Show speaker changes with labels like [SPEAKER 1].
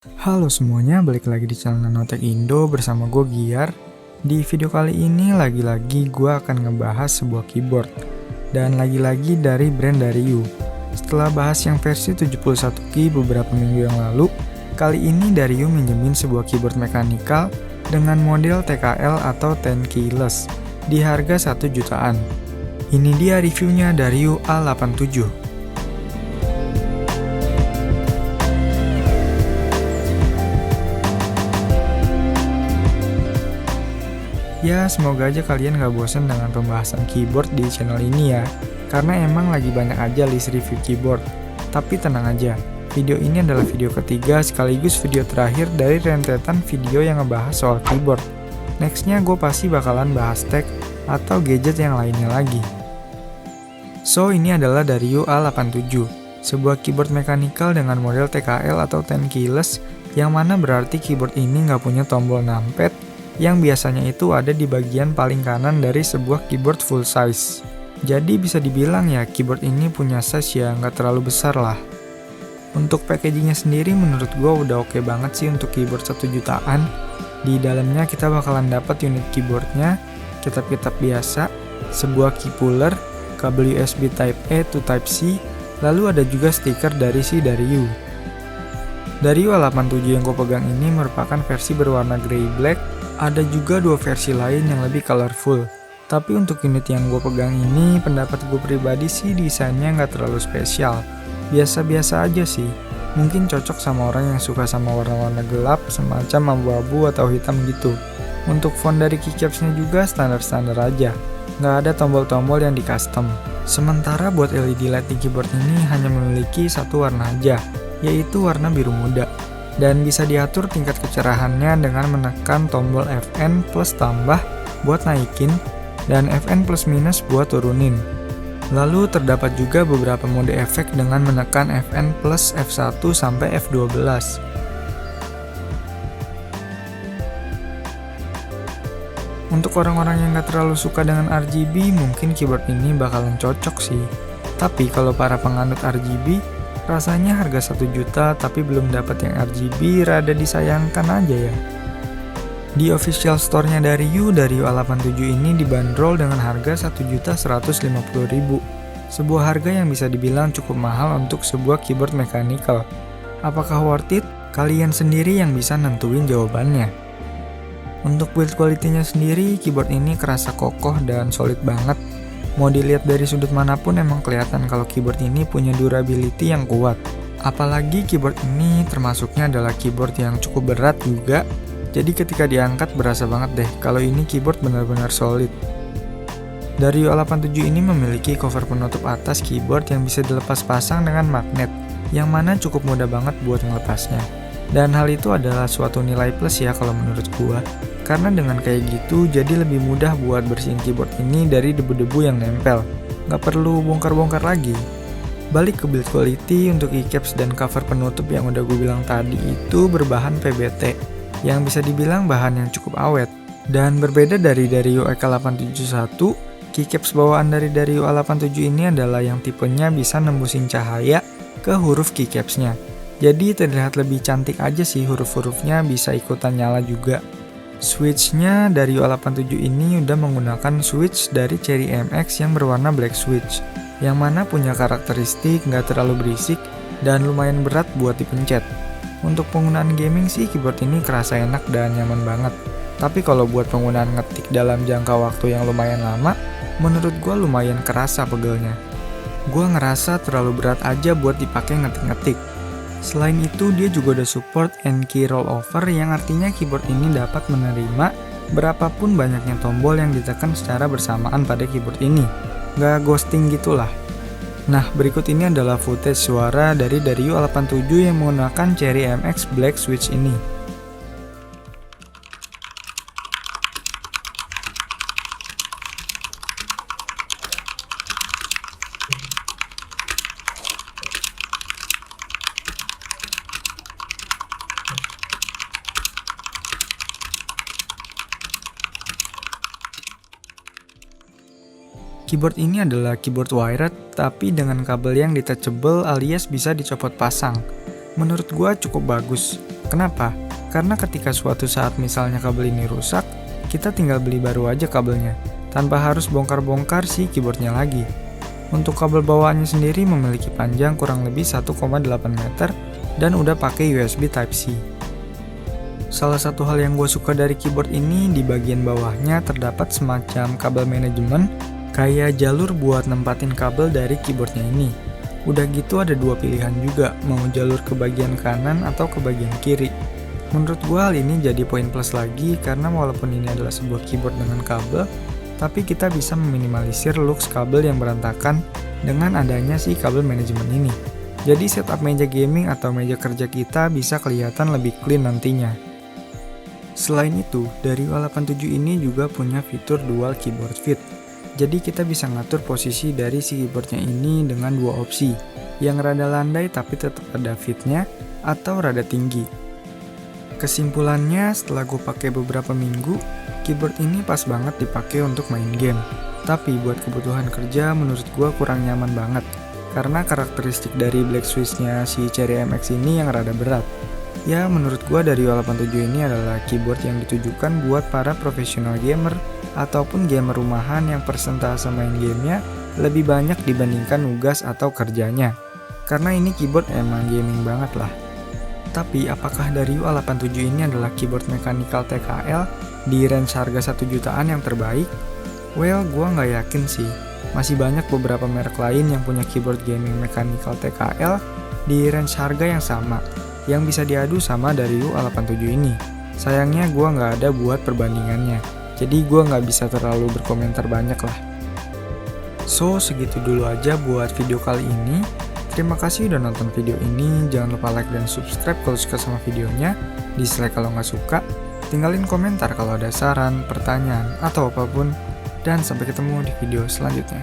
[SPEAKER 1] Halo semuanya, balik lagi di channel Nanotek Indo bersama gue Giar. Di video kali ini lagi-lagi gue akan ngebahas sebuah keyboard. Dan lagi-lagi dari brand Dariu. Setelah bahas yang versi 71 key beberapa minggu yang lalu, kali ini Dariu minjemin sebuah keyboard mekanikal dengan model TKL atau 10 keyless di harga 1 jutaan. Ini dia reviewnya Dariu A87. Ya, semoga aja kalian gak bosan dengan pembahasan keyboard di channel ini ya. Karena emang lagi banyak aja list review keyboard. Tapi tenang aja, video ini adalah video ketiga sekaligus video terakhir dari rentetan video yang ngebahas soal keyboard. Nextnya gue pasti bakalan bahas tech atau gadget yang lainnya lagi. So, ini adalah Dariu A87, sebuah keyboard mekanikal dengan model TKL atau 10 keyless, yang mana berarti keyboard ini nggak punya tombol numpad, yang biasanya itu ada di bagian paling kanan dari sebuah keyboard full size. Jadi bisa dibilang ya keyboard ini punya size yang nggak terlalu besar lah. Untuk packagingnya sendiri menurut gue udah oke banget sih untuk keyboard 1 jutaan. Di dalamnya kita bakalan dapat unit keyboardnya, kitab-kitab biasa, sebuah key puller, kabel USB Type A to Type C, lalu ada juga stiker dari si Dariu. Dariu A87 yang gue pegang ini merupakan versi berwarna grey black. Ada juga dua versi lain yang lebih colorful. Tapi untuk unit yang gue pegang ini, pendapat gue pribadi sih desainnya nggak terlalu spesial. Biasa-biasa aja sih. Mungkin cocok sama orang yang suka sama warna-warna gelap, semacam abu-abu atau hitam gitu. Untuk font dari keycapsnya juga standar-standar aja. Nggak ada tombol-tombol yang di custom. Sementara buat LED light di keyboard ini hanya memiliki satu warna aja, yaitu warna biru muda. Dan bisa diatur tingkat kecerahannya dengan menekan tombol Fn plus tambah buat naikin dan Fn plus minus buat turunin. Lalu terdapat juga beberapa mode efek dengan menekan Fn plus F1 sampai F12. Untuk orang-orang yang gak terlalu suka dengan RGB, mungkin keyboard ini bakalan cocok sih. Tapi kalau para penganut RGB, rasanya harga 1 juta tapi belum dapat yang RGB, rada disayangkan aja ya. Di official store-nya Dariu A87 ini dibanderol dengan harga 1.150.000. Sebuah harga yang bisa dibilang cukup mahal untuk sebuah keyboard mechanical. Apakah worth it? Kalian sendiri yang bisa nentuin jawabannya. Untuk build quality-nya sendiri, keyboard ini kerasa kokoh dan solid banget. Mau dilihat dari sudut manapun emang kelihatan kalau keyboard ini punya durability yang kuat. Apalagi keyboard ini termasuknya adalah keyboard yang cukup berat juga. Jadi ketika diangkat berasa banget deh kalau ini keyboard benar-benar solid. Dariu A87 ini memiliki cover penutup atas keyboard yang bisa dilepas pasang dengan magnet, yang mana cukup mudah banget buat melepasnya. Dan hal itu adalah suatu nilai plus ya kalau menurut gua. Karena dengan kayak gitu, jadi lebih mudah buat bersihin keyboard ini dari debu-debu yang nempel. Nggak perlu bongkar-bongkar lagi. Balik ke build quality, untuk keycaps dan cover penutup yang udah gue bilang tadi itu berbahan PBT, yang bisa dibilang bahan yang cukup awet. Dan berbeda dari Dariu EK871, keycaps bawaan dari Dariu A87 ini adalah yang tipenya bisa nembusin cahaya ke huruf keycapsnya. Jadi terlihat lebih cantik aja sih, huruf-hurufnya bisa ikutan nyala juga. Switch-nya Dariu A87 ini udah menggunakan switch dari Cherry MX yang berwarna black switch, yang mana punya karakteristik nggak terlalu berisik dan lumayan berat buat dipencet. Untuk penggunaan gaming sih keyboard ini kerasa enak dan nyaman banget. Tapi kalau buat penggunaan ngetik dalam jangka waktu yang lumayan lama, menurut gue lumayan kerasa pegelnya. Gue ngerasa terlalu berat aja buat dipakai ngetik-ngetik. Selain itu, dia juga udah support N-key rollover, yang artinya keyboard ini dapat menerima berapapun banyaknya tombol yang ditekan secara bersamaan pada keyboard ini. Nggak ghosting gitulah. Nah, berikut ini adalah footage suara dari Dariu A87 yang menggunakan Cherry MX Black Switch ini. Keyboard ini adalah keyboard wired, tapi dengan kabel yang detachable alias bisa dicopot pasang. Menurut gua cukup bagus. Kenapa? Karena ketika suatu saat misalnya kabel ini rusak, kita tinggal beli baru aja kabelnya, tanpa harus bongkar-bongkar si keyboardnya lagi. Untuk kabel bawaannya sendiri memiliki panjang kurang lebih 1,8 meter dan udah pakai USB Type-C. Salah satu hal yang gue suka dari keyboard ini, di bagian bawahnya terdapat semacam kabel manajemen, kayak jalur buat nempatin kabel dari keyboardnya ini. Udah gitu ada dua pilihan juga, mau jalur ke bagian kanan atau ke bagian kiri. Menurut gue hal ini jadi poin plus lagi, karena walaupun ini adalah sebuah keyboard dengan kabel, tapi kita bisa meminimalisir looks kabel yang berantakan dengan adanya si kabel manajemen ini. Jadi setup meja gaming atau meja kerja kita bisa kelihatan lebih clean nantinya. Selain itu, dari U87 ini juga punya fitur dual keyboard fit. Jadi kita bisa ngatur posisi dari si keyboardnya ini dengan dua opsi, yang rada landai tapi tetap ada fitnya, atau rada tinggi. Kesimpulannya, setelah gue pakai beberapa minggu, keyboard ini pas banget dipakai untuk main game. Tapi buat kebutuhan kerja menurut gue kurang nyaman banget, karena karakteristik dari Black Swiss-nya si Cherry MX ini yang rada berat. Ya menurut gue dari U87 ini adalah keyboard yang ditujukan buat para profesional gamer, ataupun gamer rumahan yang persentase main gamenya lebih banyak dibandingkan nugas atau kerjanya. Karena ini keyboard emang gaming banget lah. Tapi apakah dari U87 ini adalah keyboard mechanical TKL di range harga 1 jutaan yang terbaik? Well, gua nggak yakin sih. Masih banyak beberapa merek lain yang punya keyboard gaming mechanical TKL di range harga yang sama, yang bisa diadu sama dari U87 ini. Sayangnya gua nggak ada buat perbandingannya, jadi gua nggak bisa terlalu berkomentar banyak lah. So, segitu dulu aja buat video kali ini. Terima kasih udah nonton video ini, jangan lupa like dan subscribe kalau suka sama videonya, dislike kalau nggak suka, tinggalin komentar kalau ada saran, pertanyaan, atau apapun, dan sampai ketemu di video selanjutnya.